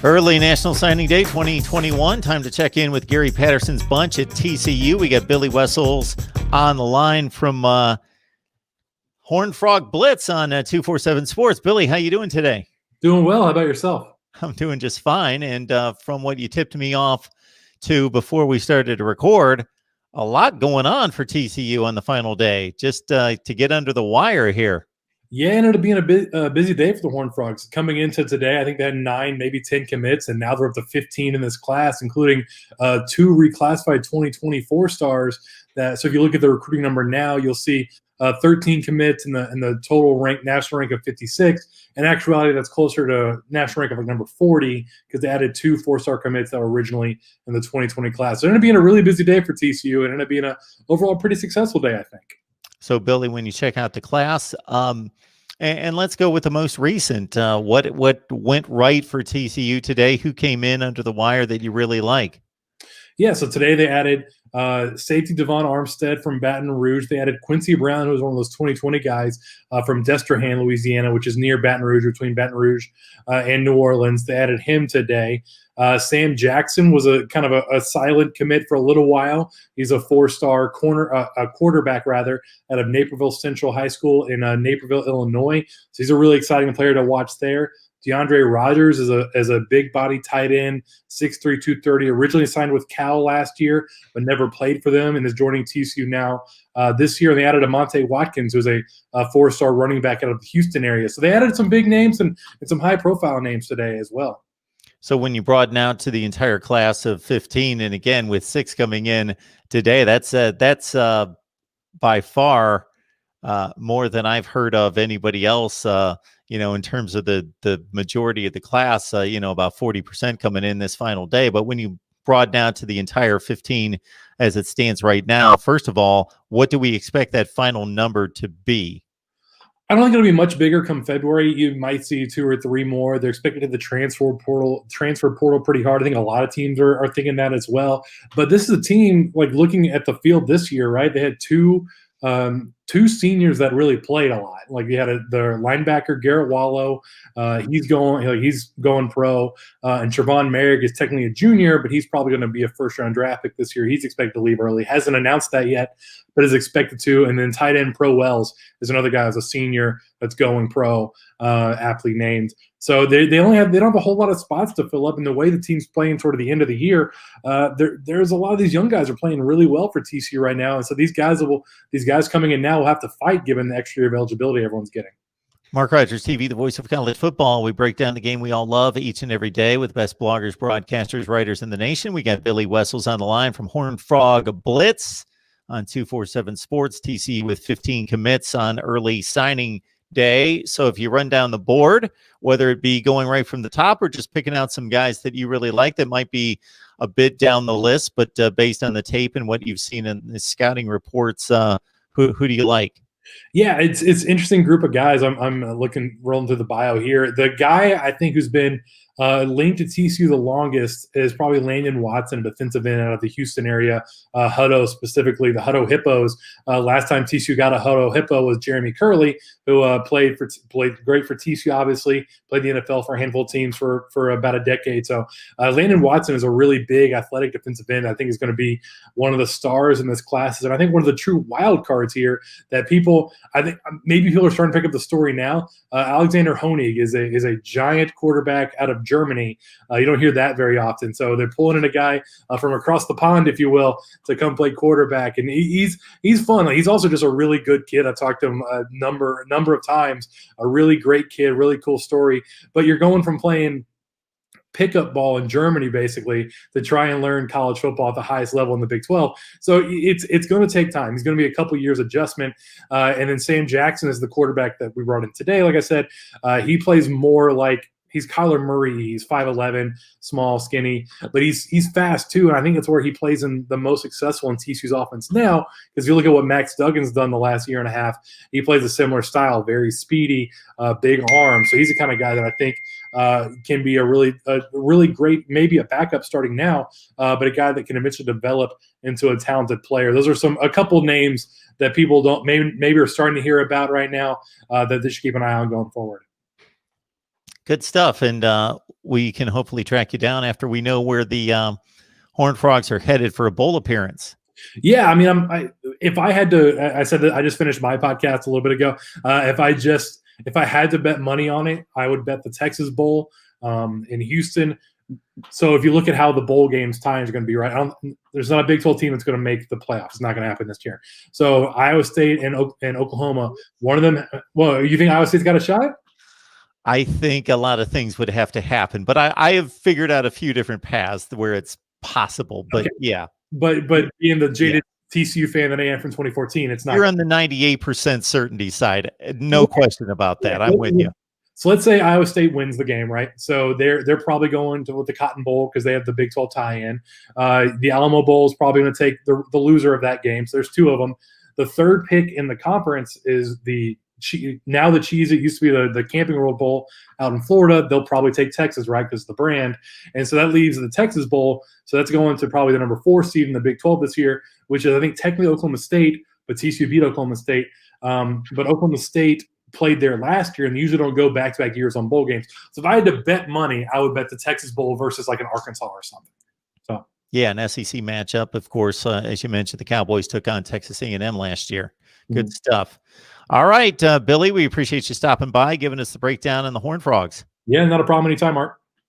Early National Signing Day 2021. Time to check in with Gary Patterson's bunch at TCU. We got Billy Wessels on the line from Horned Frog Blitz on 247 Sports. Billy, how you doing today? Doing well. How about yourself? I'm doing just fine. And from what you tipped me off to before we started to record, a lot going on for TCU on the final day, just to get under the wire here. Yeah, it ended up being a busy day for the Horned Frogs. Coming into today, I think they had 9, maybe 10 commits, and now they're up to 15 in this class, including 2 reclassified 2024 stars. So if you look at the recruiting number now, you'll see 13 commits in the total national rank of 56. In actuality, that's closer to national rank of like number 40 because they added 2 4-star commits that were originally in the 2020 class. So it ended up being a really busy day for TCU, and it ended up being an overall pretty successful day, I think. So, Billy, when you check out the class, and let's go with the most recent, what went right for TCU today? Who came in under the wire that you really like? Yeah, so today they added safety Devon Armstead from Baton Rouge. They added Quincy Brown, who was one of those 2020 guys from Destrehan, Louisiana, which is near Baton Rouge, between Baton Rouge and New Orleans. They added him today. Sam Jackson was a kind of a silent commit for a little while. He's a 4-star quarterback rather out of Naperville Central High School in Naperville, Illinois. So he's a really exciting player to watch there. Deandre Rogers is a big body tight end, 6'3", 230. Originally signed with Cal last year, but never played for them, and is joining TCU now this year. And they added Amante Watkins, who's a 4-star running back out of the Houston area. So they added some big names and some high-profile names today as well. So when you broaden out to the entire class of 15, and again with 6 coming in today, that's by far more than I've heard of anybody else. In terms of the majority of the class, about 40% coming in this final day. But when you broaden out to the entire 15 as it stands right now, first of all, what do we expect that final number to be? I don't think it'll be much bigger come February. You might see 2 or 3 more. They're expected to the transfer portal pretty hard. I think a lot of teams are thinking that as well. But this is a team, like looking at the field this year, right? They had two seniors that really played a lot. Like you had their linebacker Garrett Wallow, he's going pro, and Trevon Merrick is technically a junior, but he's probably going to be a first-round draft pick this year. He's expected to leave early. Hasn't announced that yet, but is expected to. And then tight end Pro Wells is another guy who's a senior that's going pro, aptly named. So they don't have a whole lot of spots to fill up. In the way the team's playing toward the end of the year, there's a lot of these young guys are playing really well for TCU right now, and so these guys coming in now will have to fight given the extra year of eligibility everyone's getting. MarkRogersTV, the voice of college football. We break down the game we all love each and every day with the best bloggers, broadcasters, writers in the nation. We got Billy Wessels on the line from Horned Frog Blitz on 247 Sports. TCU with 15 commits on early signing day. So if you run down the board, whether it be going right from the top or just picking out some guys that you really like that might be a bit down the list, but based on the tape and what you've seen in the scouting reports, who do you like? Yeah, it's interesting group of guys. I'm rolling through the bio here. The guy I think who's been linked to TCU the longest is probably Landon Watson, defensive end out of the Houston area, Hutto specifically, the Hutto Hippos. Last time TCU got a Hutto Hippo was Jeremy Curley, who played great for TCU, obviously, played the NFL for a handful of teams for about a decade. So Landon Watson is a really big athletic defensive end. I think is going to be one of the stars in this class. And I think one of the true wild cards here that I think maybe people are starting to pick up the story now. Alexander Honig is a giant quarterback out of Germany. You don't hear that very often. So they're pulling in a guy from across the pond, if you will, to come play quarterback. And he's fun. Like, he's also just a really good kid. I've talked to him a number of times. A really great kid, really cool story. But you're going from playing pickup ball in Germany basically to try and learn college football at the highest level in the Big 12. So it's going to take time. He's going to be a couple years adjustment. And then Sam Jackson is the quarterback that we brought in today. Like I said, he plays more like he's Kyler Murray. He's 5'11", small, skinny, but he's fast too. And I think it's where he plays in the most successful in TCU's offense now. Because you look at what Max Duggan's done the last year and a half, he plays a similar style, very speedy, big arm. So he's the kind of guy that I think can be a really great, maybe a backup starting now, but a guy that can eventually develop into a talented player. Those are a couple names that people don't maybe are starting to hear about right now that they should keep an eye on going forward. Good stuff. And we can hopefully track you down after we know where the Horned Frogs are headed for a bowl appearance. Yeah, I mean, if I had to, I said that I just finished my podcast a little bit ago. If I had to bet money on it, I would bet the Texas Bowl in Houston. So if you look at how the bowl games times are going to be, right? There's not a Big 12 team that's going to make the playoffs. It's not going to happen this year. So Iowa State and Oklahoma, one of them. Well, you think Iowa State's got a shot? I think a lot of things would have to happen, but I have figured out a few different paths where it's possible. But Okay. yeah, but being the jaded TCU fan that I am from 2014, it's not. You're on the 98% certainty side. No question about that. I'm with you. So let's say Iowa State wins the game, right? So they're probably going to with the Cotton Bowl because they have the Big 12 tie-in. The Alamo Bowl is probably going to take the loser of that game. So there's two of them. The third pick in the conference is now the Cheese. It used to be the Camping World Bowl out in Florida. They'll probably take Texas, right, because of the brand. And so that leaves the Texas Bowl. So that's going to probably the number 4 seed in the Big 12 this year, which is I think technically Oklahoma State, but TCU beat Oklahoma State. But Oklahoma State played there last year, and they usually don't go back-to-back years on bowl games. So if I had to bet money, I would bet the Texas Bowl versus like an Arkansas or something. So yeah, an SEC matchup, of course. As you mentioned, the Cowboys took on Texas A&M last year. Good stuff. All right, Billy, we appreciate you stopping by, giving us the breakdown on the Horned Frogs. Yeah, not a problem anytime, Mark.